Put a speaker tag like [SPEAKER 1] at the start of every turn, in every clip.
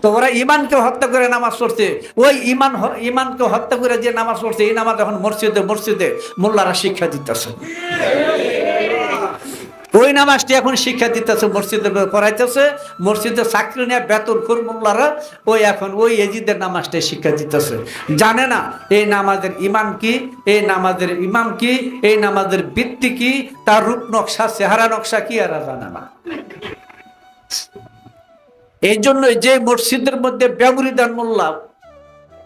[SPEAKER 1] তো ওরা ইমানকে হত্যা করে নামাজ পড়ছে, ওই ইমানকে হত্যা করে যে নামাজ পড়ছে এই নামাজ এখন মসজিদে মসজিদে মোল্লারা শিক্ষা দিতেছে। ওই নামাজটি এখন শিক্ষা দিতেছে, মসজিদে পড়াইতেছে, মসজিদে চাকরি নিয়ে বেতনখোর মোল্লারা ওই এখন ওই এজিদের নামাজটাই শিক্ষা দিতেছে। জানে না এই নামাজের ইমান কি, এই নামাজের ইমাম কি, এই নামাজের ভিত্তি কি, তার রূপ নকশা চেহারা নকশা কি এরা জানে না। এই জন্যই যে মসজিদের মধ্যে বেমুরিদান মোল্লা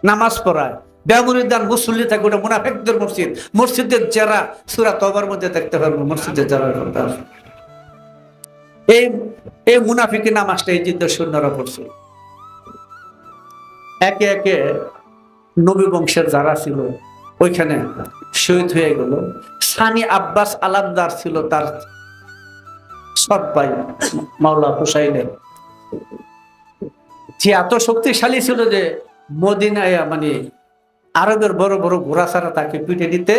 [SPEAKER 1] নামাজ পড়ায়, বেমুরিদান মুসল্লি থাকে, ওটা মুনাফিকদের মসজিদ। মসজিদের যারা সূরা তওবার মধ্যে দেখতে পারবো, মসজিদের যারা এই মুনাফিকি নামাজটা এই জিদ্দের সৈন্যরা পড়ছে। একে একে নবী বংশের যারা ছিল ওইখানে শহীদ হয়ে গেল। সানি আব্বাস আলামদার ছিল তার সৎ ভাই মাওলা হুসাইনের, যে এত শক্তিশালী ছিল যে মদিনায় মানে আরবের বড় বড় ঘোড়া ছাড়া তাকে পিঠে দিতে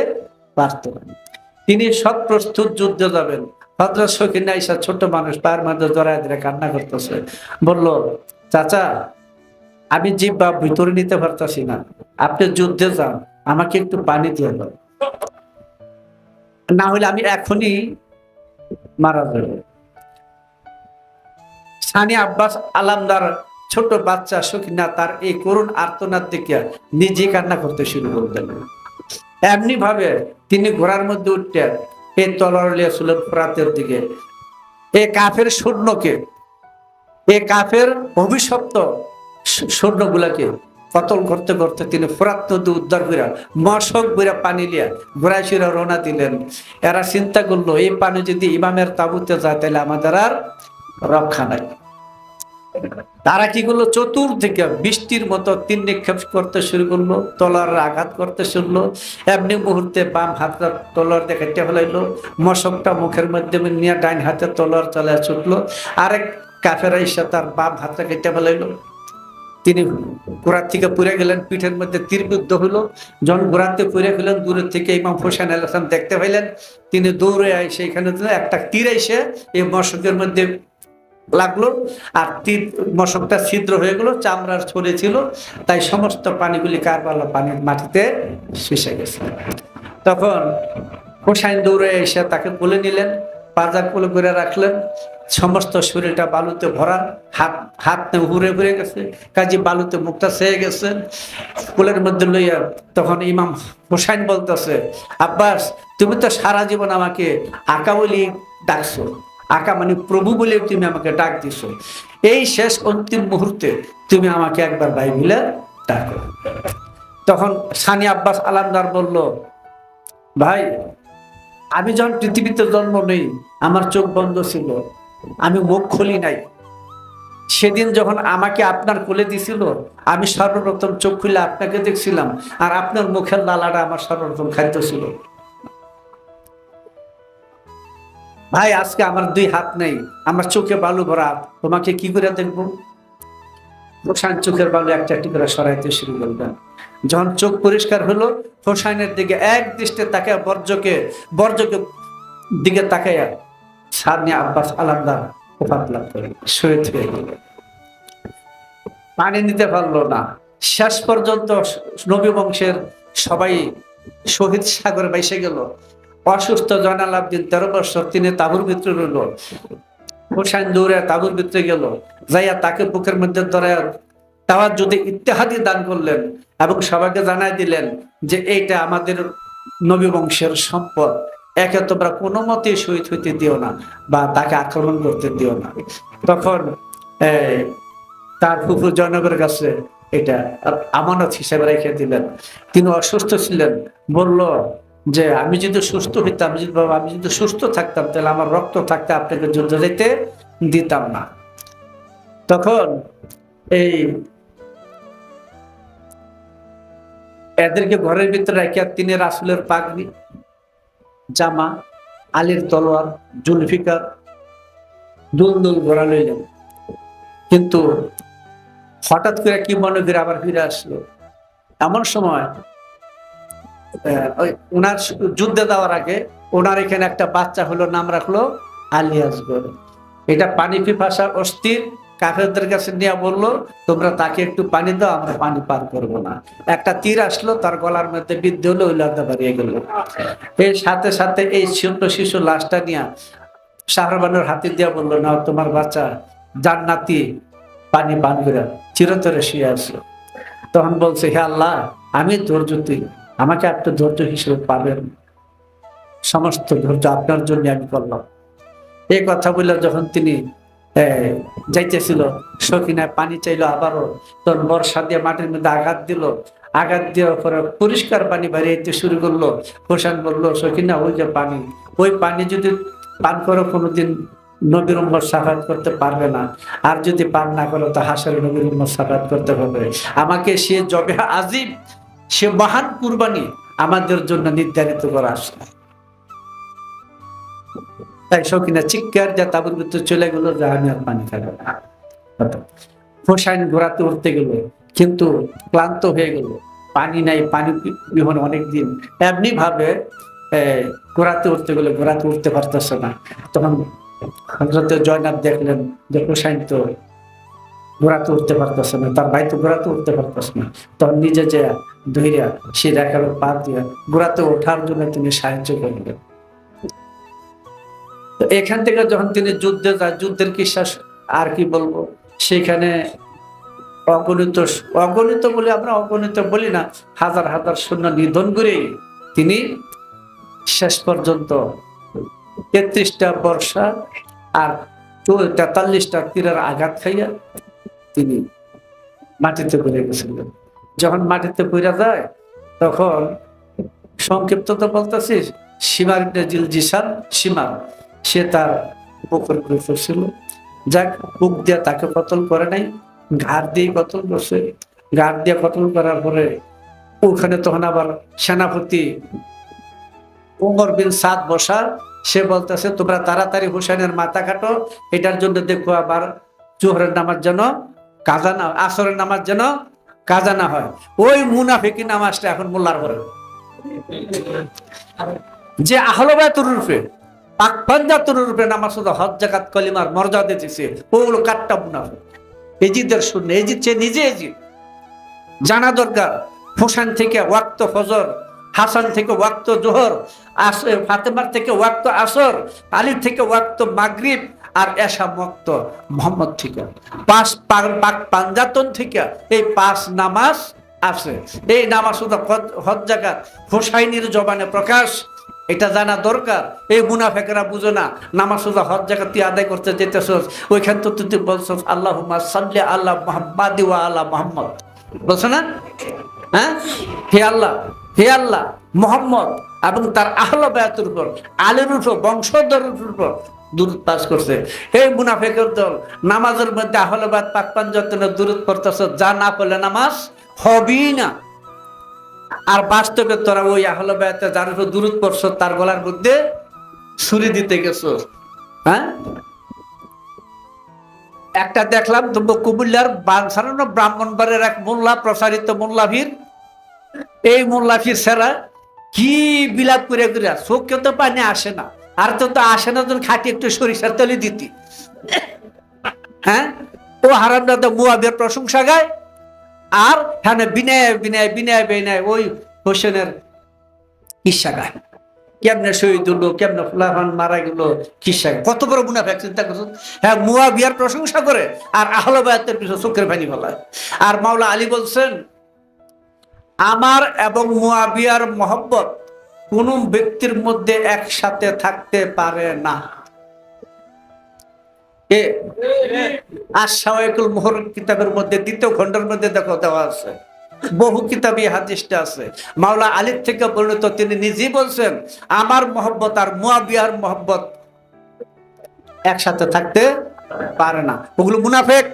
[SPEAKER 1] পারত না। তিনি সব প্রস্তুত যুদ্ধে যাবেন। হযরত সকিনা আয়েশা ছোট মানুষ, পায়ের মধ্যে জড়ায় ধরে কান্না করতেছে, বলল, চাচা আমি জিহ্বা ভিতরে নিতে পারতাছি না, আপনি যুদ্ধে যান, আমাকে একটু পানি দিয়ে দাও, না হলে আমি এখনই মারা যাব। সানি আব্বাস আলামদার ছোট বাচ্চা সকিনা তার এই করুণ আর্তনাদ দেখে নিজে কান্না করতে শুরু করলেন। এমনি ভাবে তিনি ঘোড়ার মধ্যে উঠতে এই তলোয়ার নিয়ে ছিলেন ফোরাতের দিকে। এই কাফের সৈন্যকে, এই কাফের অভিশপ্ত সৈন্যগুলাকে কতল করতে করতে তিনি ফোরাত নদী উদ্ধার করে মশক বইরা পানি লিয়া ঘোড়ায় শিরা রওনা দিলেন। এরা চিন্তা করলো এই পানি যদি ইমামের তাঁবুতে যায় তাহলে আমাদের আর রক্ষা নাই। তারা কি করলো, চতুর্দিকে বৃষ্টির মতো তীর নিক্ষেপ করতে শুরু করলো, তলোয়ারের আঘাত করতে শুরলো। এমনি মুহূর্তে বাম হাতটা তলোয়ার দিয়ে কেটে ফেলাইলো, মশকটা মুখের মধ্যে নিয়ে ডাইন হাতে তলোয়ার চালিয়ে ছুটলো। আরেক কাফের এসে তার বাম হাতটা কেটে ফেলাইলো। তিনি ঘোড়ার থেকে পুড়ে গেলেন, পিঠের মধ্যে তীরবিদ্ধ হইলো। যখন ঘোড়াতে পুড়ে গেলেন, দূরের থেকে ইমাম হোসেন আলাইহিস সালাম দেখতে পাইলেন। তিনি দৌড়ে এসে এখানে একটা তীর এসে এই মশকের মধ্যে লাগলো, আর তীর মশকটা ছিদ্র হয়ে গেল, চামড়ার ছড়ে ছিল, তাই সমস্ত পানিগুলি কারবালা পানির মাটিতে শুষে গেছে। তখন হোসাইন দৌড়ে এসে তাকে কোলে নিলেন, পাজা কোলে করে রাখলেন। সমস্ত শরীরটা বালুতে ভরা, হাত ঘুরে ঘুরে গেছে, কাজে বালুতে মুখটা ছেয়ে গেছে। কোলের মধ্যে লইয়া তখন ইমাম হোসাইন বলতেছে, আব্বাস তুমি তো সারা জীবন আমাকে আকা বলি ডাকছো, আকা মানে প্রভু বলে তুমি আমাকে ডাক দিছো, এই শেষ অন্তিম মুহূর্তে তুমি আমাকে একবার ভাই বলে ডাকো। তখন সানি আব্বাস আলামদার বলল, ভাই আমি যখন পৃথিবীতে জন্ম নেই আমার চোখ বন্ধ ছিল, আমি মুখ খুলি নাই। সেদিন যখন আমাকে আপনার কোলে দিছিল আমি সর্বপ্রথম চোখ খুলে আপনাকে দেখছিলাম, আর আপনার মুখের লালাটা আমার সর্বপ্রথম খাদ্য ছিল। ভাই আজকে আমার দুই হাত নেই, আমার চোখে বালু ভরা, তোমাকে কি করে দেখবো? হোসাইন চোখের বালু একটা একটি করে সরাইতে শুরু করবেন। যখন চোখ পরিষ্কার হলো, হোসাইনের দিকে এক দৃষ্টে তাকে বর্জকে দিকে তাকাইয়া সানি আব্বাস আলামদার ওফাত লাভ করে শহীদ হয়ে গেল। পানি নিতে পারলো না। শেষ পর্যন্ত নবী বংশের সবাই শহীদ সাগরে ভাইসে গেল। অসুস্থ জয়নাল আবদিন 13 বছর, তিনি তাঁবুর ভিতরে রইল। হোসাইন দৌড়ে তাঁবুর ভিতরে গেল, যাইয়া তাকে বুকের মধ্যে ধরাইয়া তাওয়ার যদি ইত্তেহাদি দান করলেন এবং সবাইকে জানাই দিলেন যে এইটা আমাদের নবী বংশের সম্পদ, একে তোমরা কোনো মতে শহীদ হইতে দিও না বা তাকে আক্রমণ করতে দিও না। তখন তার ফুফু জয়নবের কাছে এটা আমানত হিসেবে রেখে দিলেন। তিনি অসুস্থ ছিলেন, বলল যে আমি যদি সুস্থ হইতাম, আমি যদি সুস্থ থাকতাম তাহলে আমার রক্ত থাকতে আপনাকে যুদ্ধ যেতে দিতাম না। তখন এই এদেরকে ঘরের ভিতরে রাখিয়া তিনি রাসূলের পাগড়ি, জামা, আলীর তলোয়ার, জুলফিকার দুল দুল ঘোরা লইলেন। কিন্তু হঠাৎ করে কি মনে করে আবার ফিরে আসলো। এমন সময় ওনার যুদ্ধে দেওয়ার আগে ওনার এখানে একটা বাচ্চা হলো, নাম রাখলো আলী আসগর। এটা পানি পিপাসা অস্থির, কাফেরদের কাছে নিয়ে বললো, তোমরা তাকে একটু পানি দাও, আমরা পানি পার করবো না। একটা তীর আসলো, তার গলার মধ্যে বিদ্ধ হলো, ওই লাশটা বাড়িয়ে গেল। এর সাথে সাথে এই ছোট্ট শিশু লাশটা নিয়ে শাহরবানুর হাতে দিয়া বললো, না তোমার বাচ্চা জান্নাতি পানি পান করে চিরতরে শুয়ে আসলো। তখন বলছে, হে আল্লাহ, আমি ধৈর্যশীল, আমাকে একটা ধৈর্য হিসেবে পাবেন, সমস্ত ধৈর্য আপনার জন্য আমি করলাম। এই কথা বলে যখন তিনি যাইতেছিল, সকিনায় পানি চাইলো আবারও, তখন বর্ষা দিয়ে মাটির মধ্যে আঘাত দিল। আঘাত দেওয়ার পরে পরিষ্কার পানি বাড়িয়ে শুরু করলো। হোসেন বললো, সকিনা ওই যে পানি, ওই পানি যদি পান করো কোনোদিন নবীর উম্মত সাফাত করতে পারবে না, আর যদি পান না করো তো হাসরে নবীর উম্মত সাফাত করতে হবে। আমাকে সে জবে আজিম, সে মহান কুরবানি আমাদের জন্য নির্ধারিত করা আসে। তাই সকিনা চিৎকার যা তাবুর ভিতরে চলে গেল, যা আমি আর পানি খাবো না। হোসাইন ঘোরাতে উঠতে গেল, কিন্তু ক্লান্ত হয়ে গেল, পানি নাই, পানি বিহনে অনেকদিন এমনি ভাবে ঘোরাতে উঠতে গেলে ঘোরাতে উঠতে পারতেছে না। তখন হযরতে জয়নাব দেখলেন যে হোসাইন তো ঘোরাতে উঠতে পারতেছে না, তার ভাই তো ঘোরাতে উঠতে পারতেছে না। তখন নিজে যে ধৈর্য সে দেখালো পা দিয়ে ঘোরাতে ওঠার জন্য তিনি সাহায্য করলেন। তো এখান থেকে যখন তিনি যুদ্ধে যায়, যুদ্ধের কিসা আর কি বলবো, সেখানে অগণিত অগণিত বলে আমরা অগণিত বলি না, হাজার হাজার সৈন্য নিধন করে তিনি শেষ পর্যন্ত 33টা বর্ষা আর 43টা তীরের আঘাত খাইয়া তিনি মাটিতে পড়ে গেছিলেন। যখন মাটিতে পড়ে যায়, তখন সংক্ষিপ্ত তো বলতেছি, সীমার জিল জিসান সীমা, সে তার পুকুর করে ফেলছিল। যাক, বুক দিয়ে তাকে কতল করে নাই, ঘাড় দিয়ে কতল করছে। ঘাড় দিয়ে কতল করার পরে ওখানে তখন আবার সেনাপতি উমর বিন সাদ বসা, সে বলতেছে, তোমরা তাড়াতাড়ি হুসাইনের মাথা কাটো, এটার জন্য দেখো আবার জোহরের নামাজ যেন কাজা না, আসরের নামাজ যেন কাজা না হয়। ওই মুনাফিকি নামাজটা এখন মোল্লার করে, যে আহলে বায়তের রূপে পাক পাঞ্জাতের রূপে নামাজ শুধু হজ জাকাত কলিমার মর্যাদা দিতেছে, ওগুলো কাটটা মুনাফিক। এজিদের শূন্য, এজিদ সে নিজে এজিদ। জানা দরকার, হোসেন থেকে ওয়াক্ত ফজর, হাসান থেকে ওয়াক্ত জোহর, ফাতেমার থেকে ওয়াক্ত আসর, আলীর থেকে ওয়াক্ত মাগরিব, আর এশা ওয়াক্ত মোহাম্মদ থেকে পাঁচ পাঞ্জাতন থেকে এই 5 নামাজ আছে। এই নামাজ শুধু হজ জাকাত হোসাইনির জবানে প্রকাশ, এটা জানা দরকার। এই মুনাফিকরা বুঝো না, নামাজ শুধু হজ জাকাত তুই আদায় করতে যেতেছ, ওইখান তো তুই বলছস আল্লাহুম্মা সাল্লি আলা মুহাম্মাদ ওয়া আলা মুহাম্মদ, বলছ না? হ্যাঁ, হে আল্লাহ, হে আল্লাহ, মুহাম্মদ এবং তার আহলে বায়াতের উপর, আলীর উপর, বংশধরের উপর দুরূদ পাঠ করছে। এই মুনাফিকের দল, নামাজের মধ্যে আহলে বায়াত পাক পাঞ্জাতনের দুরূদ পড়তেছ, যা না পড়লে নামাজ হবেই না। আর বাস্তবে তোরা ওই আহলে বায়াতে যার উপর দুরূদ পড়ছ, তার গলার মধ্যে ছুরি দিতে গেছ। হ্যাঁ, একটা দেখলাম তো কুমিল্লার বানসারানো ব্রাহ্মণবাড়ির এক মোল্লা, প্রসারিত মোল্লাভীর, এই মোল্লাভীর সেরা কি বিলাপ করে করে চোখে তো পানি আসে না, আর তো আসে না, যখন খাটি একটু সরিষার তেলে দিতি। হ্যাঁ, ও হারামজাদা মুয়াবিয়ার প্রশংসা গায়, আর হ্যাঁ বিনয় বিনয় বিনয় বিনয় ওই হোসেনের কিসা গায়, কেমনে শহীদ হলো, কেমনে ফুলাফান মারা গেল, কিসা। কত বড় মুনাফিক চিন্তা করছো। হ্যাঁ, মুয়াবিয়ার প্রশংসা করে আর আহলে বায়াতের পিছনে চোখের পানি ফেলায়। আর মাওলা আলী বলছেন, আমার এবং মুয়াবিয়ার মহব্বত কোন ব্যক্তির মধ্যে একসাথে থাকতে পারে না। আশ-শাওয়াইকুল মুহররর কিতাবের মধ্যে 2য় খণ্ডের মধ্যে দেখো দেওয়া আছে, বহু কিতাবে হাদিসটা আছে। মাওলা আলীর থেকে বর্ণিত, তিনি নিজেই বলছেন, আমার মহব্বত আর মুয়াবিয়ার মহব্বত একসাথে থাকতে পারে না। ওগুলো মুনাফিক,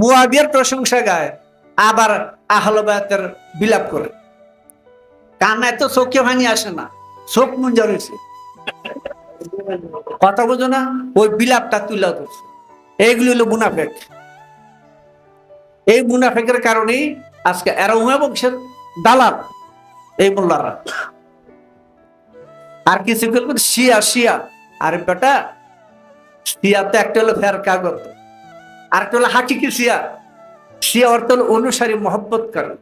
[SPEAKER 1] মুয়াবিয়ার প্রশংসা গায় আবার আহলে বায়াতের বিলাপ করে। কান্নায় তো চোখে ভাঙি আসে না, চোখ মুঞ্জা রয়েছে, কথা বোঝো না, ওই বিলাপটা তুলে ধরছে। এইগুলি হলো মুনাফিক। এই মুনাফিকের কারণেই আজকে এরা উমাইয়া বংশের দালাল এই মোল্লারা। আর কিছু শিয়া শিয়া, আর বেটা শিয়া তো একটা হলো ফেরকাগত, আর একটা হলো হাকিকি শিয়া। শিয়া অর্থ হলো অনুসারী, মহব্বত করে।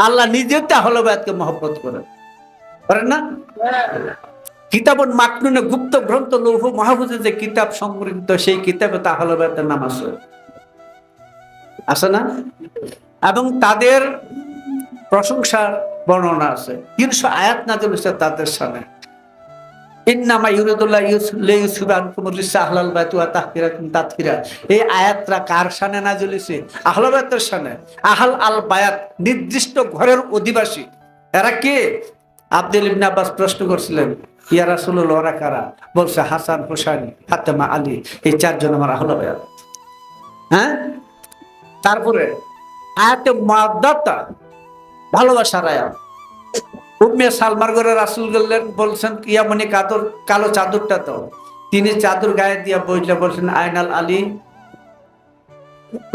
[SPEAKER 1] আল্লাহ নিজেও তো আহলে বায়াতকে মহব্বত করেন না? কিতাবুন মাকনুনে, গুপ্ত গ্রন্থ লৌহ মাহফুজে যে কিতাব সংগৃহীত, সেই কিতাবে তো আহলে বায়াতের নাম আছে না? এবং তাদের প্রশংসার বর্ণনা আছে। 300 আয়াত নাযিল হয়েছে তাদের সামনে। ইন্নামা ইউরিদুল্লাহ লিইয়ুযহিবা আনকুম রিজসা আহলাল বাইতি ওয়া তাহফিরাকুম তাতহিরা। এই আয়াতটা কার শানে নাযিল হয়েছে? আহলে বায়াতের শানে। আহল আল বায়াত, নির্দিষ্ট ঘরের অধিবাসী। এরা কে? আব্দুল ইবনে আব্বাস প্রশ্ন করছিলেন, ইয়া রাসূলুল্লাহ, ওরা কারা? বলছে হাসান, হোসেন, ফাতেমা, আলী, এই 4 জন আমার আহলে বায়াত। হ্যাঁ, তারপরে আয়াতে মাওয়াদ্দাতা, ভালোবাসার আয়াত। উম্মে সালমার ঘরে রাসূল গেলেন, বলছেন ইয়ামনি কালো চাদরটা তো। তিনি চাদর গায়ে দিয়া বইলে বলছেন, আয়নাল আলী,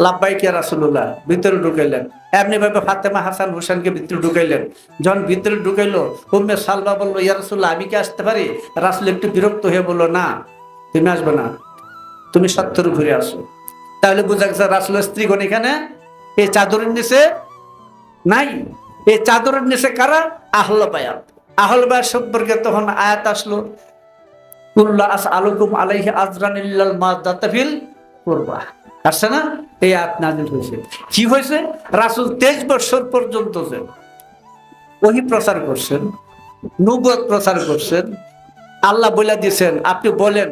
[SPEAKER 1] লাব্বাইক ইয়া রাসূলুল্লাহ, ভিতরে ঢুকাইলেন। এমনি ভাবে ফাতেমা, হাসান, হোসেনকে ভিতরে ঢুকাইলেন। যখন ভিতরে ঢুকাইলো, উম্মে সালমা বললো, ইয়া রাসূলুল্লাহ, আমি কি আসতে পারি? রাসূল একটু বিরক্ত হয়ে বললো, না, তুমি আসবে না, তুমি সত্যের ঘুরে আসো। তাহলে বোঝা গেছে রাসূলের স্ত্রীগণ এখানে এই চাদরের নিচে নাই। এই চাদরের নিচে কারা? আহলে বায়াত। আহলে বায়াত সম্পর্কে তখন আয়াত আসলো, কুল্লা আসআলুকুম আলাইহি আজরান ইল্লাল মাওয়াদ্দাতা ফিল কুরবা। আসছে না? এই আয়াত নাযিল হয়েছে। কি হয়েছে? রাসূল 23 বছর পর্যন্ত যে ওহী প্রচার করছেন, নবুয়ত প্রচার করছেন। আল্লাহ বলে দিয়েছেন, আপনি বলেন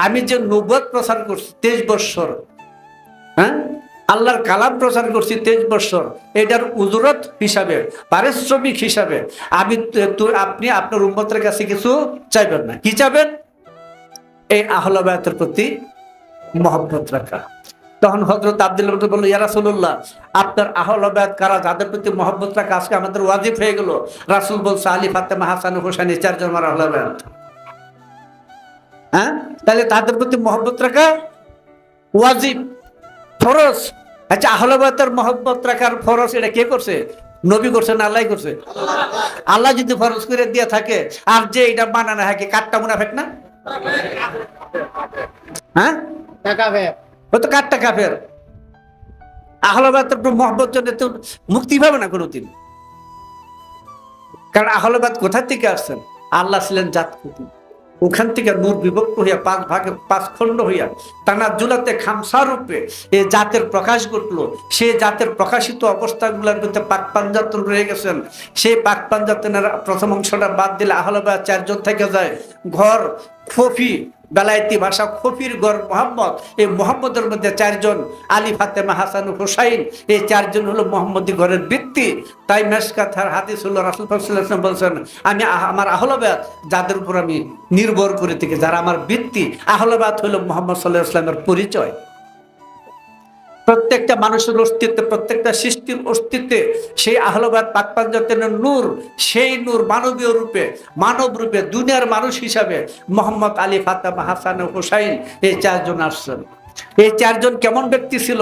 [SPEAKER 1] আমি যে নবুয়ত প্রচার করছি 23 বছর, হ্যাঁ, আল্লাহর কালাম প্রচার করছি 23 বছর, এটার উজরত হিসাবে, পারিশ্রমিক হিসাবে আপনি আপনার উম্মতের কাছে কিছু চাইবেন না। কি চাইবেন? এই আহলে বায়াতের প্রতি মহব্বত রাখা। তখন হযরত আব্দুল্লাহ বলল, ইয়া রাসূলুল্লাহ, আপনার আহলে বায়াত কারা, যাদের প্রতি মহব্বত রাখা আজকে আমাদের ওয়াজিব হয়ে গেল? রাসূল বলছে, আলী, ফাতেমা, হাসান, হোসেন, 4 জন আমার আহলে বায়াত। হ্যাঁ, তাহলে তাদের প্রতি মহব্বত রাখা ওয়াজিব, ফরজ। আচ্ছা, আহলে বায়াতের মহব্বত রাখার ফরজ এটা কে করছে? নবী করছে না আল্লাহ করছে? আল্লাহ যদি ফরজ করে দিয়ে থাকে, আর যে এটা মানে না, হ্যাঁ, কাঠটা মুনাফিক না? হ্যাঁ, ও তো কাঠটা কাফের। আহলে বায়াতের মহব্বত জন্য তো মুক্তি পাবে না কোনোদিন। কারণ আহলে বায়াত কোথা থেকে আসছেন? আল্লাহ ছিলেন জাত কুতুব, ওখান থেকে নূর বিভক্ত হইয়া 5 ভাগে 5 খণ্ড হইয়া তানাজ্জুলাতে খামসা রূপে এই জাতের প্রকাশ ঘটলো। সেই জাতের প্রকাশিত অবস্থাগুলোর মধ্যে পাক পাঞ্জাতন রয়ে গেছেন। সেই পাক পাঞ্জাতনের প্রথম অংশটা বাদ দিলে আহলে বায়াত 4 জন থেকে যায়। ঘর খফি, বেলায়েতি ভাষা খফির ঘর মোহাম্মদ। এই মোহাম্মদের মধ্যে 4 জন, আলী, ফাতেমা, হাসান, হুসাইন, এই 4 জন হলো মোহাম্মদী ঘরের ব্যক্তি। তাই মেশকাতের হাদিস হলো, রাসূল সাল্লাল্লাহু আলাইহি ওয়াসাল্লাম বলেছেন, আমি আমার আহলে বায়াত, যাদের উপর আমি নির্ভর করে থেকে, যারা আমার ব্যক্তি, আহলে বায়াত হলো মুহাম্মদ সাল্লাল্লাহু আলাইহি ওয়াসাল্লামের পরিচয়। প্রত্যেকটা মানুষের অস্তিত্বে, প্রত্যেকটা সৃষ্টির অস্তিত্বে সেই আহলে বায়াত পাক পাঞ্জাতনের নূর, সেই নূর মানবীয় রূপে, মানব রূপে, দুনিয়ার মানুষ হিসাবে মোহাম্মদ, আলী, ফাতেমা, হাসান, হুসাইন, এই 4 জন আসছেন। এই 4 জন কেমন ব্যক্তি ছিল?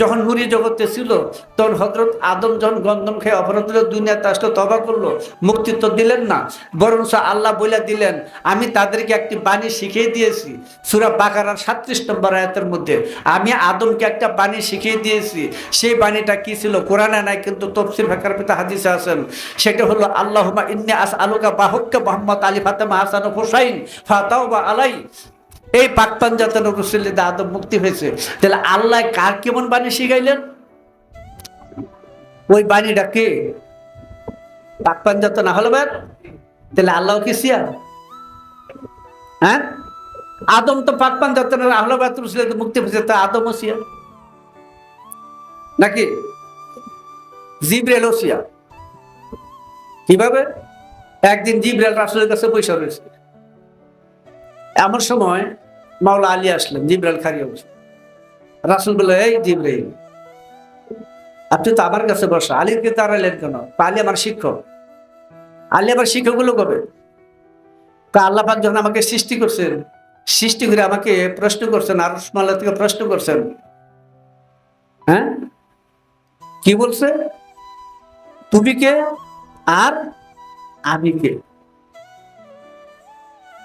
[SPEAKER 1] যখন নুরি জগতে ছিল, তখন হযরত আদম যখন গন্ধম খেয়ে অপরাধ দুনিয়াতে আসলো, তওবা করলো, মুক্তি তো দিলেন না, বরং আল্লাহ বলে দিলেন, আমি তাদেরকে একটি বাণী শিখিয়ে দিয়েছি। সূরা বাকারার 37 নম্বর আয়াতের মধ্যে আমি আদমকে একটা বাণী শিখিয়ে দিয়েছি। সেই বাণীটা কি ছিল? কোরআনে নাই, কিন্তু তাফসীর ফাকার পিতা হাদিসে আছেন। সেটা হলো, আল্লাহুম্মা ইন্নী আসআলুকা বাহুক্কা মুহাম্মদ, আলী, ফাতেমা, হাসান, হুসাইন, ফাতাওবা আলাই। এই পাক পাঞ্জাতনের রসুলিতে আদম মুক্তি হয়েছে। তাহলে আল্লাহ কার কেমন বাণী শিখাইলেন? ওই বাণীটা কে? পাক পাঞ্জাতন আহলে বায়াত। তাহলে আল্লাহ কি শিয়া? হ্যাঁ, আদম তো পাক পাঞ্জাতনের আহলে বায়াত রসুলিতে মুক্তি হয়েছে, তা আদমও শিয়া নাকি? জিবরাইলও শিয়া। কিভাবে? একদিন জিবরাইল রাসূলের কাছে বসে রয়েছে। এমন সময় মাওলা আলী আসলেন, জিবরাইল খাড়িয়ে বসে। রাসূল বলে, এই জিবরাইল, আপনি তো আমার কাছে বসা, আলীকে তাড়াইলেন কেন? আলী আমার শিক্ষক। আলী আমার শিক্ষক হলো কবে? আল্লাহ পাক যখন আমাকে সৃষ্টি করছেন, সৃষ্টি করে আমাকে প্রশ্ন করছেন, আরশ মালা থেকে প্রশ্ন করছেন। হ্যাঁ, কি বলছে? তুমি কে আর আমি কে?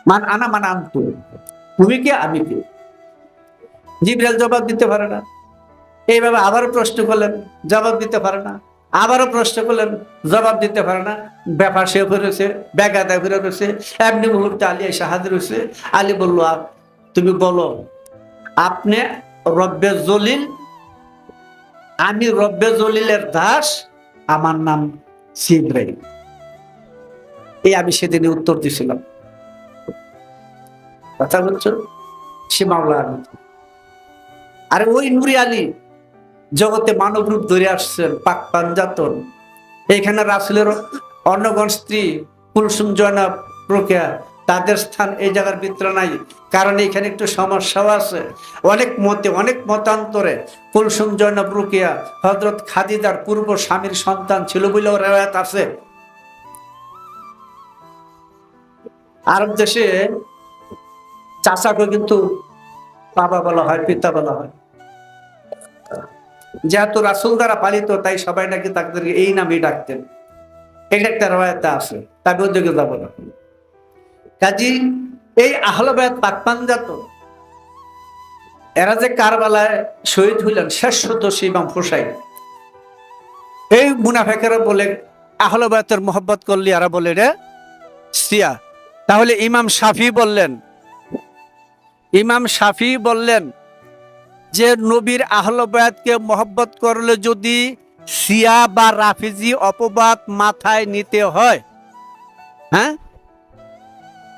[SPEAKER 1] মান আনা মান আনতু, তুমি কে আমি কে? জিবরাইল জবাব দিতে পারে না। এইভাবে আবারও প্রশ্ন করলেন, জবাব দিতে পারে না। আবারও প্রশ্ন করলেন, জবাব দিতে পারে না। ব্যাপার সে ফিরেছে, ব্যাগাদা ফিরে রয়েছে। এমনি মুহূর্তে আলী এসে হাজির হয়েছে। আলী বলল, তুমি বলো, আপনি রব্বে জলিল, আমি রব্বে জলিলের দাস, আমার নাম জিবরাইল। এই আমি সেদিনে উত্তর দিছিলাম। কথা বলছো, সে মাওলা আলী। আর ওই নুরি আলী জগতে মানব রূপ ধরে আসছেন, পাক পাঞ্জাতন। এখানে রাসূলের অন্যগণ স্ত্রী কুলসুম, জয়নাব, রোকেয়া, তাদের স্থান এই জায়গার ভিতরে নাই। কারণ এখানে একটু সমস্যাও আছে। অনেক মতে, অনেক মতান্তরে কুলসুম, জয়নাব, রোকেয়া হযরত খাদিজার পূর্ব স্বামীর সন্তান ছিল বলেও রেওয়ায়াত আছে। আরব দেশে চাচাকে কিন্তু বাবা বলা হয়, পিতা বলা হয়। যেহেতু রাসূল দ্বারা পালিত, তাই সবাই নাকি তাদেরকে এই নামেই ডাকতেন। এটা একটা রওয়ায়াতে আছে, তবে ওদিকে যাব না। কাজী এই আহলে বায়াত পাক পাঞ্জাতন, এরা যে কারবালায় শহীদ হইলেন, শেষ সদস্য ইমাম হুসাইন। এই মুনাফিকেরা বলে আহলে বায়াতের মহব্বত করলে এরা বলে রে শিয়া। তাহলে ইমাম শাফি বললেন যে নবীর আহলে বায়াতকে মহব্বত করলে যদি শিয়া বা রাফিজি অপবাদ মাথায় নিতে হয়, হ্যাঁ,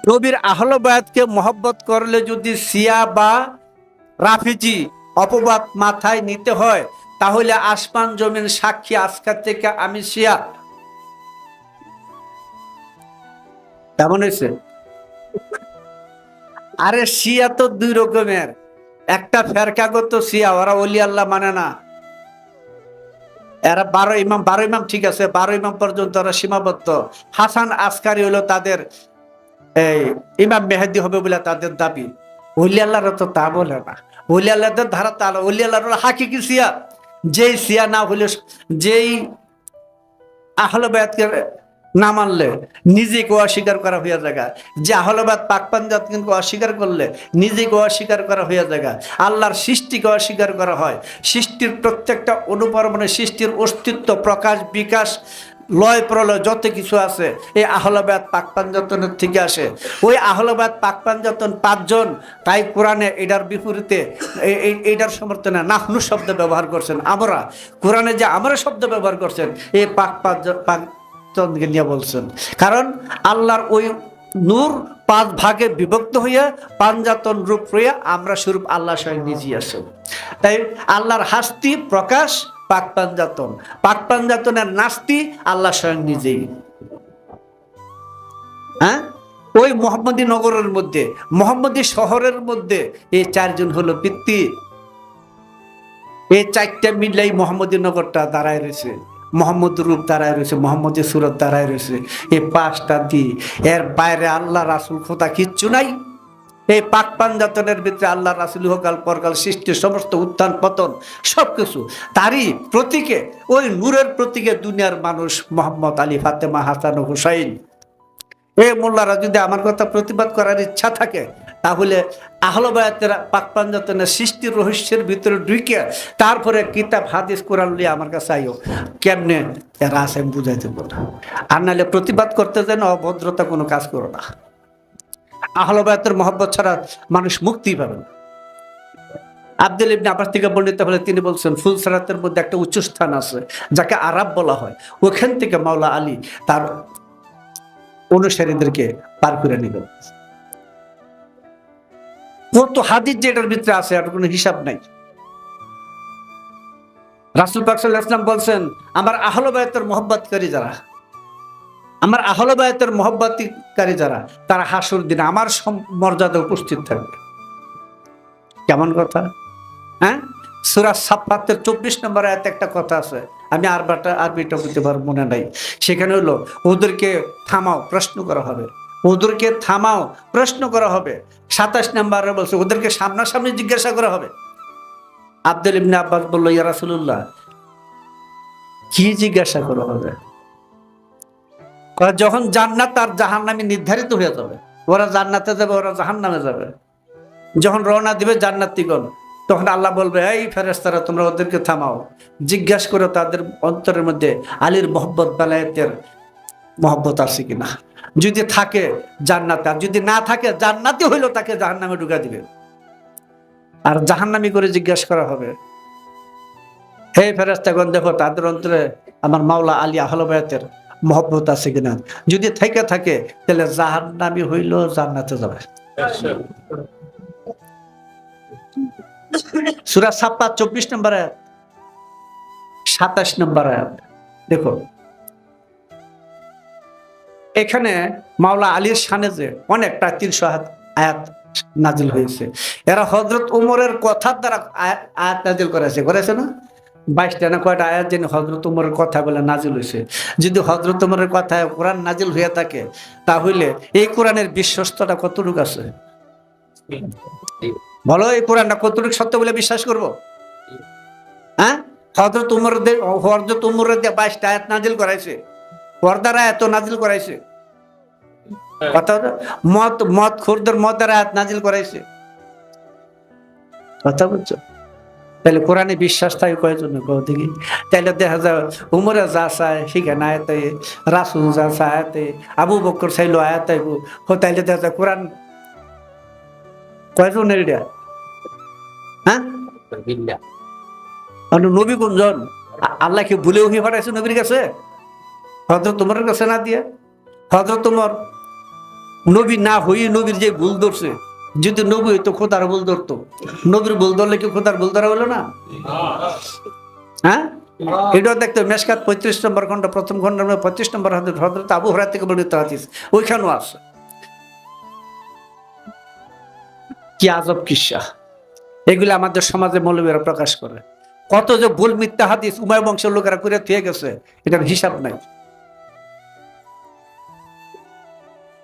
[SPEAKER 1] নবীর আহলে বায়াতকে মহব্বত করলে যদি শিয়া বা রাফিজি অপবাদ মাথায় নিতে হয়, তাহলে আসমান জমিন সাক্ষী, আজকের থেকে আমি শিয়া। কেমন হয়েছে? আরে শিয়া তো দুই রকমের। একটা ফেরকাগত শিয়া, ওরা ওলি আল্লাহ মানে না। এরা 12 ইমাম ঠিক আছে, 12 ইমাম পর্যন্ত ওরা সীমাবদ্ধ। হাসান আসকারি হলো তাদের এই ইমাম মেহেদি হবে বলে তাদের দাবি। ওলি আল্লাহরা তো তা বলে না। ওলি আল্লাহদের ধারা তা, ওলি আল্লাহর হাকিকি শিয়া। যেই শিয়া না হলে, যেই আহলে বায়াতকে না মানলে নিজেকে অস্বীকার করা হইয়া জায়গা, যে আহলে বায়াত পাক পাঞ্জাতকে অস্বীকার করলে নিজেকে অস্বীকার করা হইয়া জায়গা। আল্লাহর সৃষ্টিকে অস্বীকার করা হয়। সৃষ্টির প্রত্যেকটা অনুপরমাণে সৃষ্টির অস্তিত্ব, প্রকাশ, বিকাশ, লয় প্রলয় যত কিছু আছে এই আহলে বায়াত পাক পাঞ্জাতনের থেকে আসে। ওই আহলে বায়াত পাক পাঞ্জাতন 5 জন, তাই কোরআনে এটার বিপরীতে এইটার সমর্থনে নাহনু শব্দ ব্যবহার করছেন। আমরা কোরআনে যে আমরা শব্দ ব্যবহার করছেন, এই পাক পাঞ্জাতনকে নিয়ে বলছেন। কারণ আল্লাহর ওই নূর 5 ভাগে বিভক্ত হইয়া পাঞ্জাতন রূপ হইয়া আমরা স্বরূপ আল্লাহ স্বয়ং নিজেই আসেন। তাই আল্লাহর হাস্তি প্রকাশ পাক পাঞ্জাতন, পাক পাঞ্জাতনের নাস্তি আল্লাহ স্বয়ং নিজেই। হ্যাঁ, ওই মোহাম্মদী নগরের মধ্যে, মোহাম্মদী শহরের মধ্যে এই 4 জন হলো পিতৃ। এই 4টা মিলাই মোহাম্মদী নগরটা দাঁড়ায় রয়েছে। মোহাম্মদ রূপ দাঁড়ায় রয়েছে, মোহাম্মদী সুরত দাঁড়ায় রয়েছে। এই 5টা দিয়ে এর বাইরে আল্লাহ রাসূল খোদা কিচ্ছু নাই। এই পাক পাঞ্জাতনের ভিতরে আল্লাহ রাসূল ইহকাল পরকাল সৃষ্টির সমস্ত উত্থান পতন সবকিছু তারই প্রতীকে, ওই নূরের প্রতীকে দুনিয়ার মানুষ মোহাম্মদ আলী, ফাতেমা, হাসান ও হুসাইন। এই মোল্লারা যদি আমার কথা প্রতিবাদ করার ইচ্ছা থাকে, তাহলে আহলে বায়াতের পাক পাঞ্জাতনের সৃষ্টির রহস্যের ভিতরে ঢুকে তারপরে কিতাব হাদিস কোরআন লিয়ে আমার কাছে আইও, কেমনে এরা আছে আমি বুঝাই দেব না। আর নাহলে প্রতিবাদ করতে যেন অভদ্রতা কোনো কাজ করো না। আহলে বায়াতের মহব্বত ছাড়া মানুষ মুক্তি পাবে না। আব্দুল ইবনে আব্বাস থেকে বর্ণিত হলে তিনি বলছেন, ফুলসরাতের মধ্যে একটা উচ্চ স্থান আছে যাকে আরাব বলা হয়। ওখান থেকে মাওলা আলী তার অনুসারীদেরকে পার করে নিবেন। কত হাদিস যেটার ভিতরে আছে আর কোনো হিসাব নাই। রাসূল পাক সাল্লাল্লাহু আলাইহি ওয়াসাল্লাম বলছেন, আমার আহলে বায়াতের মহব্বতকারী যারা, আমার আহলে বায়াতের মহব্বতকারী যারা, তারা হাসর দিনে আমার মর্যাদা উপস্থিত থাকবে। কেমন কথা? হ্যাঁ, সূরা সাফফাতের 24 নম্বর আয়াতে একটা কথা আছে, আমি আরবিটা বলতে পারবো মনে নাই। সেখানে হলো ওদেরকে থামাও, প্রশ্ন করা হবে। ওদেরকে থামাও, প্রশ্ন করা হবে। 27 নম্বরে বলছে ওদেরকে সামনাসামনি জিজ্ঞাসা করা হবে। আব্দুল ইবনে আব্বাস বলল, ইয়া রাসূলুল্লাহ, কি জিজ্ঞাসা করা হবে? যখন জান্নাত আর জাহান্নামে নির্ধারিত হয়ে যাবে, ওরা জান্নাতে যাবে, ওরা জাহান্নামে যাবে, যখন রওনা দিবে জান্নাতীগণ, তখন আল্লাহ বলবে, এই ফেরেশতারা তোমরা ওদেরকে থামাও, জিজ্ঞাসা করো তাদের অন্তরের মধ্যে আলীর মহব্বত বেলায়েতের মহব্বত আছে কিনা। যদি থাকে জান্নাতে, আর যদি না থাকে জান্নাতি হইলো তাকে জাহান্নামে ঢুকা দিবে। আর জাহান্নামি করে জিজ্ঞাসা করা হবে, হে ফেরেশতাগণ দেখো তাদের অন্তরে আমার মাওলা আলী আহলে বায়াতের মহব্বত আছে কিনা। যদি থেকে থাকে তাহলে জাহান্নামী হইলো জান্নাতে যাবে। সূরা সাফফাত 24 নম্বর আয়াত, 27 নম্বর আয়াত দেখো। এখানে মাওলা আলীর শানে যে অনেক, প্রায় 300 আয়াত নাজিল হয়েছে। এরা হযরত উমরের কথার দ্বারা আয়াত নাজিল করেছে না? 22টা না কয়টা আয়াত যেন হযরত উমরের কথা বলে নাজিল হয়েছে। যদি হযরত উমরের কথায় কোরআন নাজিল হয়ে থাকে, তাহলে এই কোরআনের বিশ্বস্ততা কতটুকু আছে? বলো, এই কোরআনটা কতটুকু সত্য বলে বিশ্বাস করবো? হ্যাঁ, হযরত উমরের 22টা আয়াত নাজিল করাইছে, পর্দার আয়াত নাজিল করাইছে, কথা মদ খোরদের মদের আয়াত নাজিল করাইছে, কথা বলছো? তাহলে কোরআনে বিশ্বাস থাকে কয়জন দেখি? তাইলে দেখা যায় উমরে যা চায় সেখানে আয়াতে, রাসূল যা চায় আয়াতে, আবু বকর চাইলো আয়াতে, তাইলে দেখা যায় কোরআন কয়জনের এটা? হ্যাঁ, নবী কোনজন? আল্লাহ কি ভুলে ওহি পাঠাইছে নবীর কাছে? হযরত উমরের কাছে না দিয়ে? হযরত উমর নবী না হয়ে নবীর যে ভুল ধরছে, যদি নবী হইতো খোদার ভুল ধরতো, নবীর ভুল ধরলে কি খোদার ভুল ধরা হলো না? হ্যাঁ, এটাও দেখতে মেশকাত 35 নম্বর খন্ড, প্রথম খন্ডের 25 নম্বর হাদিস, হযরত আবু হুরায়রা থেকে বর্ণিত হাদিস, ওইখানেও আছে। কি আজব কিসসা এগুলো আমাদের সমাজে মৌলবীরা প্রকাশ করে। কত যে ভুল মিথ্যা হাদিস উমাইয়া বংশের লোকেরা করে থুয়ে গেছে, এটার হিসাব নাই।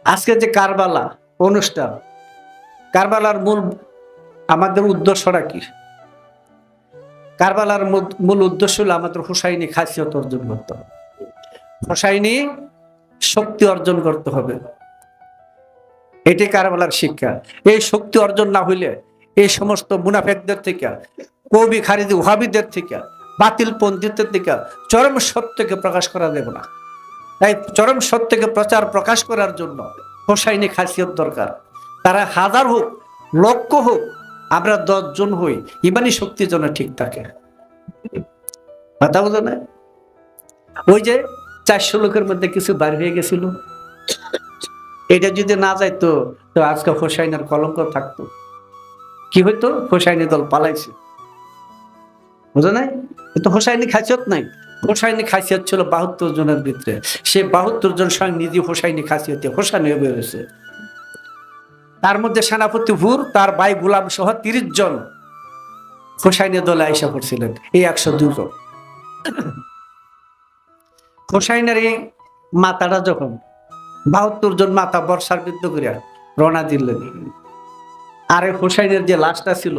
[SPEAKER 1] আজকে যে কারবালা অনুষ্ঠান, কারবালার মূল আমাদের উদ্দেশ্যটা কি? কারবালার মূল উদ্দেশ্য হলো আমাদের হুসাইনি খাসিয়ত অর্জন করতে হবে, হুসাইনি শক্তি অর্জন করতে হবে। এটি কারবালার শিক্ষা। এই শক্তি অর্জন না হইলে এই সমস্ত মুনাফেকদের থেকে, কবি খারিজি ওহাবিদের থেকে, বাতিল পন্থীদের থেকে চরম সত্যকে প্রকাশ করা যাবে না। তাই চরম সত্যকে প্রকাশ করার জন্য হুসাইনি খাসিয়ত দরকার। তারা 1000 হোক, লক্ষ হোক, আমরা 10 জন হই, ইমানি শক্তি যেন ঠিক থাকে। কথা বোঝো না? ওই যে 400 লোকের মধ্যে কিছু বাইর হয়ে গেছিল, এটা যদি না যাইতো তো আজকে হুসাইনের কলঙ্ক থাকতো। কি হইতো? হুসাইনি দল পালাইছে, বুঝো নাই? কিন্তু হুসাইনি খাসিয়ত নাই। হুসাইনি খাসিয়ত ছিল 72 জনের ভিতরে, সে 72 জন স্বয়ং নিজে হুসাইনি খাসিয়তে হুসাইনি হয়ে বেরোছে। তার মধ্যে সেনাপতি হুর, তার ভাই গোলাম সহ 30 জন হুসাইনি দলে আইসা পড়ছিলেন, এই 102 জন। হুসাইনের এই মাথাটা যখন 72 জন মাথা বর্ষার বিদ্ধ করিয়া রওনা দিলেন, আর হুসাইনের যে লাশটা ছিল,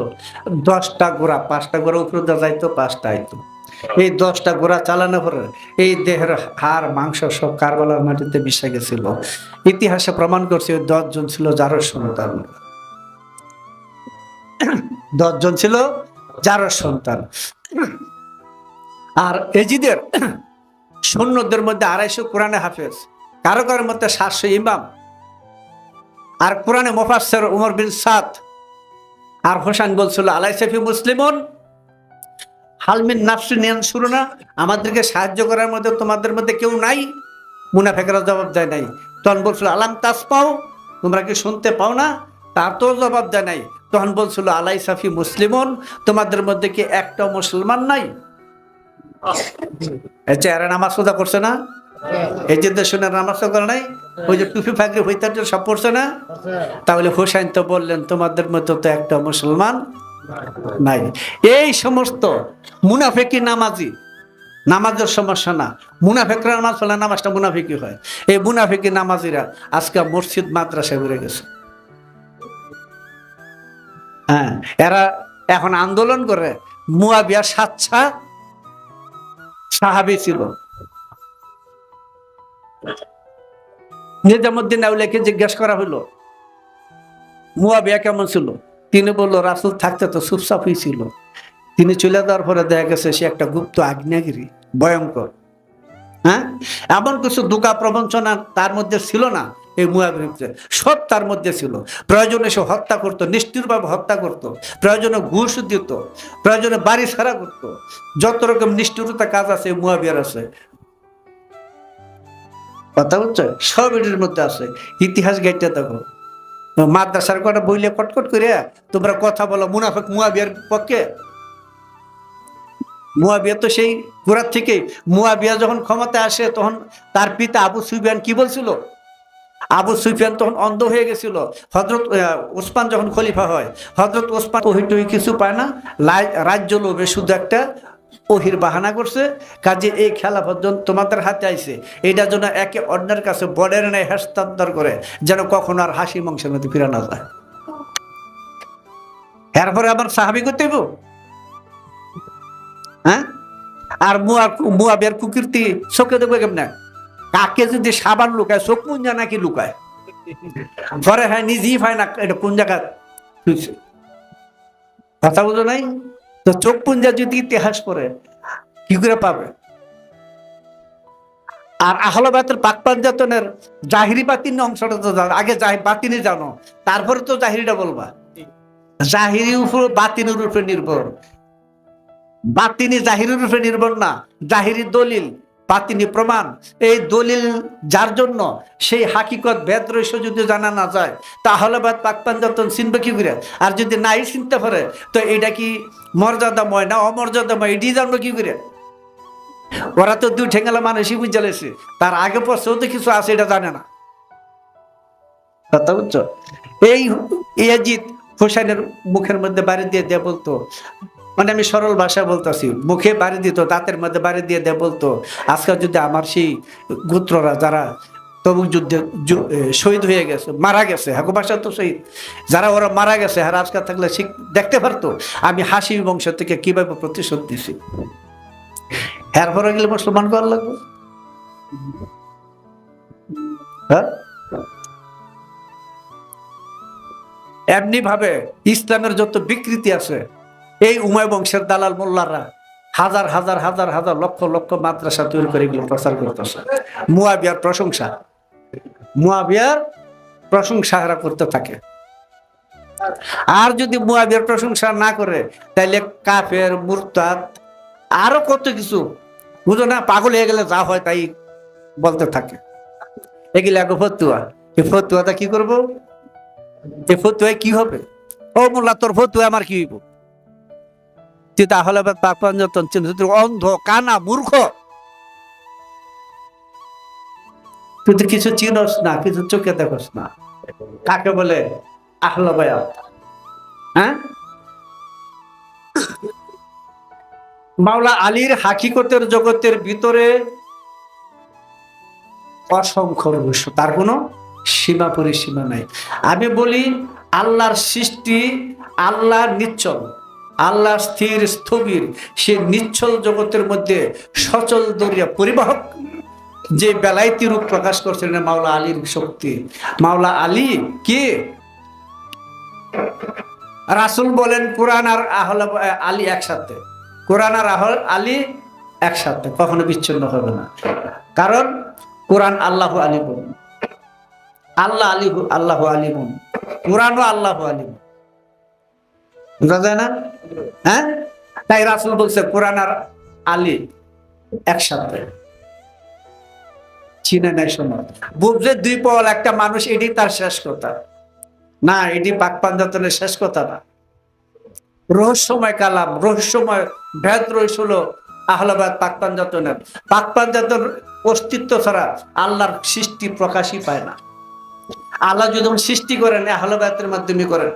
[SPEAKER 1] 10টা ঘোড়া, 5টা ঘোড়া উপরে যাইতো, 5টা আইতো। এই 10টা ঘোড়া চালানো পরে এই দেহের হাড় মাংস সব কারবালার মাটিতে মিশে গেছিল। ইতিহাসে প্রমাণ করছে 10 জন ছিল জারজ সন্তান, 10 জন ছিল জারজ সন্তান। আর এজিদের সৈন্যদের মধ্যে 250 কোরআনে হাফেজ, কারো কারোর মধ্যে 700 ইমাম, আর কোরআনে মুফাসসির উমর বিন সাদ। আর হোসেন বলছিল, আলাইসা ফি মুসলিমুন হালমিন নাফসিন ইয়ানসুরুনা, আমাদেরকে সাহায্য করার মধ্যে তোমাদের মধ্যে কেউ নাই? মুনাফিকরা জবাব দেয় নাই। তখন বলছিল, আলাম তাসমাউ, তোমরা কি শুনতে পাও না? তার তো জবাব দেয় নাই। তখন বলছিল, আলাইসা ফি মুসলিমুন, তোমাদের মধ্যে কি একটাও মুসলমান নাই? এরা নামাজ রোজা করছে না? এই যে দেশের নামাজ করে নাই, ওই যে টুপি ফাঁকরি হইতার সব পড়ছে না? তাহলে হোসেন তো বললেন, তোমাদের মধ্যে তো একটা মুসলমান নাই। এই সমস্ত মুনাফিকি নামাজি, নামাজের সমস্যা না, মুনাফিকরা নামাজ পড়লে নামাজটা মুনাফিকি হয়। এই মুনাফিকি নামাজিরা আজকে মসজিদ মাদ্রাসায় ঘুরে গেছে। হ্যাঁ, এরা এখন আন্দোলন করে। মুয়াবিয়া সাচ্চা সাহাবী ছিল। নিজামুদ্দিন আউলিয়াকে জিজ্ঞাসা করা হলো, মুয়াবিয়া কেমন ছিল? তিনি বললো রাসূল থাকতে তো চুপচাপ হয়েছিল, তিনি চলে যাওয়ার পরে দেখা গেছে সে একটা গুপ্ত আগ্নেয়গিরি, ভয়ঙ্কর। হ্যাঁ, এমন কিছু দুঃখা প্রবঞ্চনা তার মধ্যে ছিল না, এই মুয়াবিয়া সব তার মধ্যে ছিল। প্রয়োজনে সে হত্যা করতো, নিষ্ঠুরভাবে হত্যা করত, প্রয়োজনে ঘুষ দিত, প্রয়োজনে বাড়ি ছাড়া করত, যত রকম নিষ্ঠুরতা কাজ আছে মুয়াবিয়ার আছে। কথা বলছো, সব এটির মধ্যে আছে। ইতিহাস গাইতে দেখো, মাদ্রাসার কটা বইলে কটকট করে তোমরা কথা বলো মুনাফিক মুয়াবিয়ার পক্ষে। মুয়াবিয়া তো সেই গোড়ার থেকে, মুয়াবিয়া যখন ক্ষমতায় আসে তখন তার পিতা আবু সুফিয়ান কি বলছিল? আবু সুফিয়ান তখন অন্ধ হয়ে গেছিল। হযরত ওসমান যখন খলিফা হয়, হযরত ওসমান ওহিটুই কিছু পায় না, রাজ্য লোভে শুধু একটা ওহির বাহানা করছে, কাজে এই খেলাফত তোমাদের হাতে আইছে, এটার জন্য একে অন্যের কাছে বর্ডার নেয় হস্তান্তর করে, যেন কখনো আর হাসি মাংসের মধ্যে ফিরে না যায়। এরপরে আবার সাহাবি করতে হইব। হ্যাঁ, আর মুয়াবিয়ার কুকীর্তি চোখে দেখবে কেমনে? কাকে যদি সাবান লুকায়, চোখ মুঞ্জা নাকি লুকায়, পরে হ্যাঁ নিজেই পায় না এটা কোন জায়গা। কথা বুঝো নাই তো? চোখ পুঞ্জা যদি ইতিহাস পড়ে কি করে পাবে? আর আহলে বাইতের পাক পাঞ্জাতনের জাহিরি বাতিনি অংশটা তো জানো আগে, বাতিনি জানো, তারপরে তো জাহিরিটা বলবা। জাহিরি উপর বাতিনের উপরে নির্ভর, বাতিনি জাহিরের উপরে নির্ভর না। জাহিরি দলিল, বাতিনি প্রমাণ। এই দলিল যার জন্য সেই হাকিকত ভেদ রহস্য যদি জানা না যায়, তাহলে বাদ পাক পাঞ্জাতন চিনবে কি করে? আর যদি নাই চিনতে পারে তো এটা কি মর্যাদাময় না অমর্যাদাময় এটি জানবো কি করে? ওরা তো দুই ঠেঙ্গালা মানুষই বুঝে লেছে, তার আগে পরেও তো কিছু আছে এটা জানে না। কথা বুঝছো? এই ইয়াজিদ হোসেনের মুখের মধ্যে বাড়ি দিয়ে দিয়ে বলতো, মানে আমি সরল ভাষা বলতেছি, মুখে বাড়ি দিত, দাঁতের মধ্যে বাড়ি দিয়ে দিয়ে বলতো, আজকাল যদি আমার সেই গোত্ররা যারা তবুক যুদ্ধে শহীদ হয়ে গেছে, মারা গেছে, হাকু ভাষা তো শহীদ, যারা ওরা মারা গেছে আর আজকাল থাকলে দেখতে পারতো আমি হাসি বংশ থেকে কিভাবে প্রতিশোধ দিছি। এরপরে গেলে মুসলমান করা লাগবে। হ্যাঁ, এমনি ভাবে ইসলামের যত বিকৃতি আছে, এই উমায় বংশের দালাল মোল্লারা হাজার হাজার হাজার হাজার লক্ষ লক্ষ মাদ্রাসা তৈরি করে এগুলো প্রচার করতেছে। মুয়াবিয়ার প্রশংসা, মুয়াবিয়ার প্রশংসা এরা করতে থাকে। আর যদি মুয়াবিয়ার প্রশংসা না করে তাইলে কাফের, মুরতাদ, আরো কত কিছু বুঝো না, পাগল হয়ে গেলে যা হয় তাই বলতে থাকে। এগুলো আগে ফতুয়া, এই ফতুয়াটা কি করবো? এই ফতুয়ায় কি হবে? ও মোল্লা তোর ফতুয়া আমার কি হইব? তুই তাহলে পাক পাঞ্জাতন অন্ধ, কানা, মূর্খ, তুই তো কিছু চিনস না, কিছু চোখে দেখস না। কাকে বলে আহলে বায়াত? হ্যাঁ, মাওলা আলীর হাকিকতের জগতের ভিতরে অসংখ্য রহস্য, তার কোনো সীমা পরিসীমা নাই। আমি বলি আল্লাহর সৃষ্টি, আল্লাহ নিশ্চল, আল্লাহ স্থির স্থবির, সে নিশ্চল জগতের মধ্যে সচল দরিয়া পরিবাহক যে বেলায়েতি রূপ প্রকাশ করছেন মাওলা আলীর শক্তি। মাওলা আলী কে? রাসূল বলেন কোরআন আর আলী একসাথে, কোরআন আর আলী একসাথে, কখনো বিচ্ছিন্ন হবে না। কারণ কোরআন আল্লাহ আলিমুন, আল্লাহ আলী, আল্লাহ আলিমুন, কোরআনও আল্লাহ আলিমুন, বুঝা যায় না? হ্যাঁ, তাই রাসূল বলছে কোরআন আর আলী একসাথে। চিনে নাই সময় বুঝছে দুই পল একটা মানুষ, এটি তার শেষ কথা না, এটি পাক পাঞ্জাতনের শেষ কথা না। রহস্যময় কালাম, রহস্যময় ভেদ রহস্য হলো আহলে বায়াত পাক পাঞ্জাতনের। পাক পাঞ্জাতন অস্তিত্ব ছাড়া আল্লাহর সৃষ্টি প্রকাশই পায় না। আল্লাহ যদি সৃষ্টি করেন আহলে বায়াতের মাধ্যমে করেন।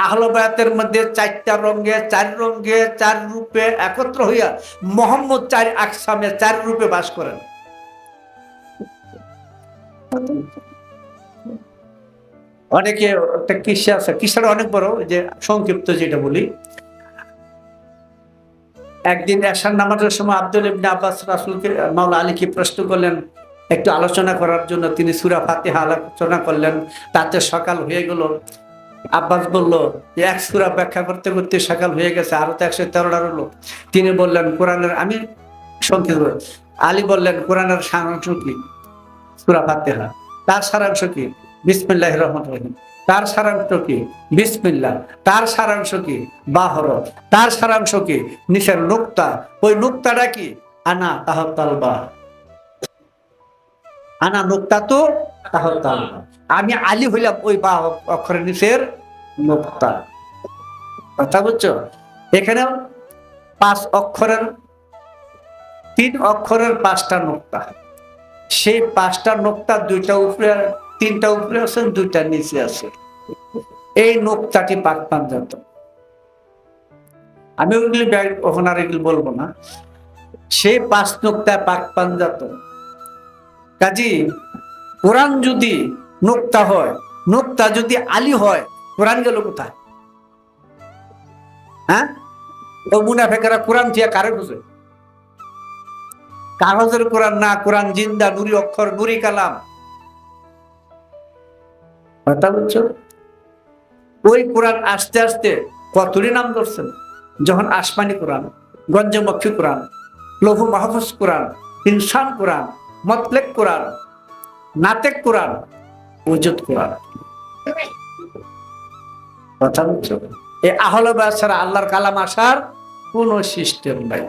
[SPEAKER 1] আহলে বায়াতের মধ্যে চারটা রঙে, চার রঙে, চার রূপে একত্র হইয়া মোহাম্মদ চার আকসামে চার রূপে বাস করেন। অনেকে একটা কিসা আছে, কিসাটা অনেক বড়, যে সংক্ষিপ্ত যেটা বলি। একদিন এশার নামাজের সময় আব্দুল ইবনে আব্বাস রাসূলকে মাওলা আলীকে প্রশ্ন করলেন একটু আলোচনা করার জন্য। তিনি সূরা ফাতিহা আলোচনা করলেন, তাতে সকাল হয়ে গেল। আব্বাস বলল যে 1 সূরা ব্যাখ্যা করতে করতে সকাল হয়ে গেছে, আরো তো 113টা হলো। তিনি বললেন কোরআনের, আমি সংক্ষিপ্ত, আলী বললেন কোরআনের সারাংশ কি? সূরা ফাতিহা। তার সারাংশ কি? বিসমিল্লাহির রহমানির রহিম। তার সারাংশ কি? বিসমিল্লাহ। তার সারাংশ কি? বাহর। তার সারাংশ কি? নিচের নুক্তা। ওই নুক্তাটা কি? আনা তাহাত্তাল বা, আনা নুক্তা তো তাহাত্তাল বা, আমি আলী হইলাম ওই বা অক্ষরের নিচের নুক্তা। কথা বুঝছো? এখানে 5 অক্ষরের 3 অক্ষরের 5টা নুক্তা। সেই 5টা নুক্তা 2টা উপরে, 3টা উপরে আছে, 2টা নিচে আছে। এই নুক্তাটি পাক পাঞ্জাত। আমি ওগুলি ওখানে আর এগুলি বলবো না। সেই 5 নুক্তা পাক পাঞ্জাত। কাজী কোরআন যদি নুক্তা হয়, নুক্তা যদি আলী হয়, কোরআন গেল কোথায়? হ্যাঁ, ও মুনাফেকেরা কোরআন দিয়ে কারে বুঝে? কাগজের কোরআন না, কোরআন জিন্দা, নুরি অক্ষর, নুরি কালাম। কথা বুঝছো? ওই কোরআন আস্তে আস্তে কতটি নাম ধরছেন, যখন আসমানি কোরআন, গঞ্জমক্ষী কোরআন, লৌহ মাহফুজ কোরআন, ইনসান কোরআন, মতলেক কোরআন, নাতেক কোরআন, উজুদ কোরআন। কথা বুঝছো? এই আহলে বায়াত ছাড়া আল্লাহর কালাম আসার কোন সিস্টেম নাই।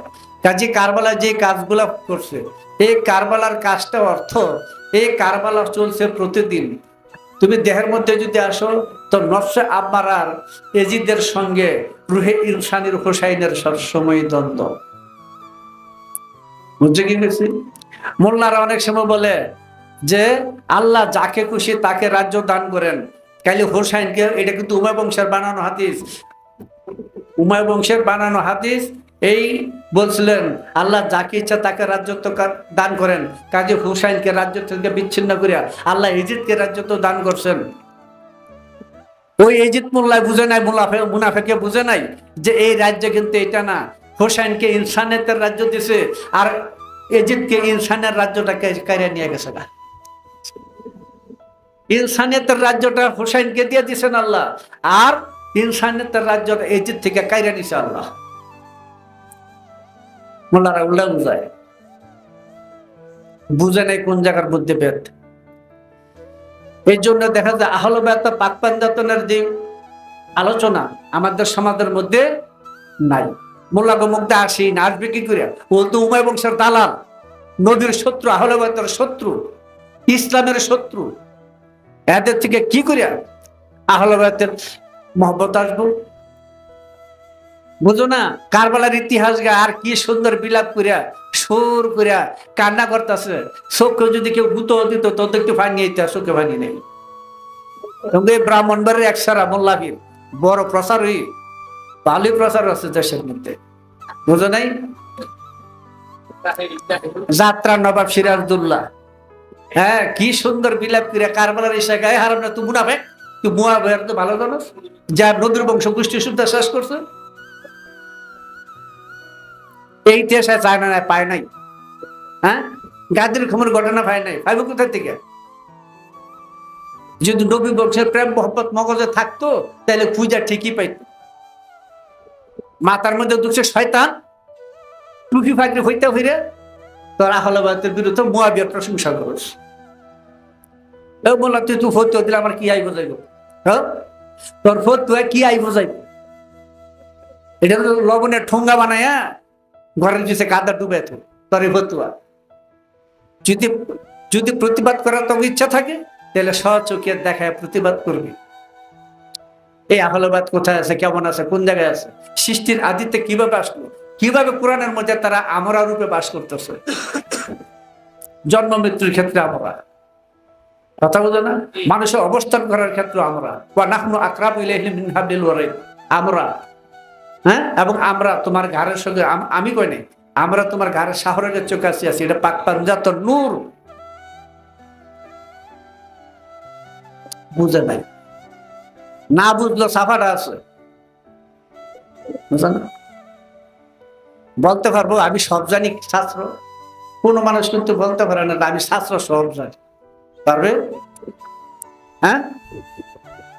[SPEAKER 1] কাজী কারবালা যে কাজগুলা করছে, এই কারবালার কাজটা অর্থ, এই কারবালা চলছে প্রতিদিন। তুমি দেহের মধ্যে যদি আসো তো নফসে আম্মারার এজিদের সঙ্গে রুহে ইনসানির হোসাইনের সবসময় দ্বন্দ্ব। বুঝছে কি গেছি? মোল্লারা অনেক সময় বলে যে আল্লাহ যাকে খুশি তাকে রাজ্য দান করেন, কালি হোসাইনকে, এটা কিন্তু উমায় বংশের বানানো হাদিস। উমায় বংশের বানানো হাদিস। এই বলছিলেন আল্লাহ যাকে ইচ্ছা তাকে রাজ্যত্ব দান করেন, কাজী হুসাইনকে রাজ্য থেকে বিচ্ছিন্ন করিয়া আল্লাহ ইজিদকে রাজ্যত্ব দান করছেন। ওই ইজিদ মোল্লায় বুঝে নাই, মুনাফেকে বুঝে নাই যে এই রাজ্য কিন্তু এটা না, হুসাইনকে ইনসানিয়তের রাজ্য দিছে, আর ইজিদকে ইনসানের রাজ্যটাকে কাইরা নিয়ে গেছে না। ইনসানিয়তের রাজ্যটা হুসাইনকে দিয়ে দিছেন আল্লাহ, আর ইনসানিয়তের রাজ্যটা ইজিদ থেকে কাইরা নিছে আল্লাহ। মোল্লারা উল্লেখ বুঝায়, বুঝে নাই কোন জায়গার বুদ্ধি ভেদ। এই জন্য দেখা যায় আহলে বায়াত পাক পাঞ্জাতনের যে আলোচনা আমাদের সমাজের মধ্যে নাই। মোল্লা গমুকদা আসি না, আসবে কি করে? ও তো উমায় বংশের দালাল, নবীর শত্রু, আহলে বায়াতের শত্রু, ইসলামের শত্রু। এদের থেকে কি করে আহলে বায়াতের মহব্বত আসবো? বুঝো না? কারবালার ইতিহাস গা আর কি সুন্দর বিলাপ করিয়া সুর করিয়া কান্না করতেছে। চোখে যদি কেউ গুতো দিত তো একটু ফানি নিয়ে চোখে ফানি নেই। ব্রাহ্মণবাড়ির একসারা মোল্লাহির বড় প্রচার, হই ভালোই প্রচার আছে দেশের মধ্যে। বুঝো নাই? যাত্রা নবাব সিরাজউদ্দৌলা, হ্যাঁ, কি সুন্দর বিলাপ করিয়া কারবালার ইসা গায়ে হারাম না। তুই মুনাফেক, তুই মুয়া ভয়ের তো ভালো জানোস, যার নদীর বংশ গোষ্ঠী শুদ্ধ শেষ করছে। এই ইতিহাসে চায় না, পায় নাই। হ্যাঁ, গাদির খবর ঘটনা পায় নাই, পাইব কোথা থেকে? যদি নবী বংশের প্রেম মোহব্বত মগজে থাকতো তাহলে পূজা ঠিকই পাইত। মাথার মধ্যে দুঃখে শয়তান টুপি ফাঁকরি হইতে হইরে তোর আহলে বায়াতের বিরুদ্ধে মুয়াবিয়ার প্রশংসা করিস। বললাম তুই ফতুয়া দিলে আমার কি আই বোঝাইব? হ্যাঁ, তোর ফতুয়া কি আই বোঝাইব? এটা তো লবণের ঠোঙ্গা বানায়া ঘরের পিছিয়ে কাদা ডুবে তোর ফতুয়া। যদি যদি প্রতিবাদ করার তোর ইচ্ছা থাকে তাহলে সচকিয়ে দেখায় প্রতিবাদ করবি। এই আহলে বায়াত কোথায় আছে, কেমন আছে, কোন জায়গায় আছে, সৃষ্টির আদিতে কিভাবে আসলো, কিভাবে কোরআনের মধ্যে তারা আমরা রূপে বাস করতেছে, জন্ম মৃত্যুর ক্ষেত্রে আমরা, কথা বোঝো না? মানুষের অবস্থান করার ক্ষেত্রে আমরা, ওয়া নাহনু আকরাবু ইলাইহি মিন হাবলিল ওয়ারিদ, আমরা, হ্যাঁ, এবং আমরা তোমার ঘরের সঙ্গে, আমি কই নাই, আমরা তোমার ঘরের শাহরের চোখে আছি। এটা পাক পাঞ্জাতন নূর। বুঝে নাই, না বুঝলো সাফাটা আছে। বলতে পারবো আমি সব জানি শাস্ত্র? কোন মানুষ কিন্তু বলতে পারে না আমি শাস্ত্র সব জানি। পারবে? হ্যাঁ,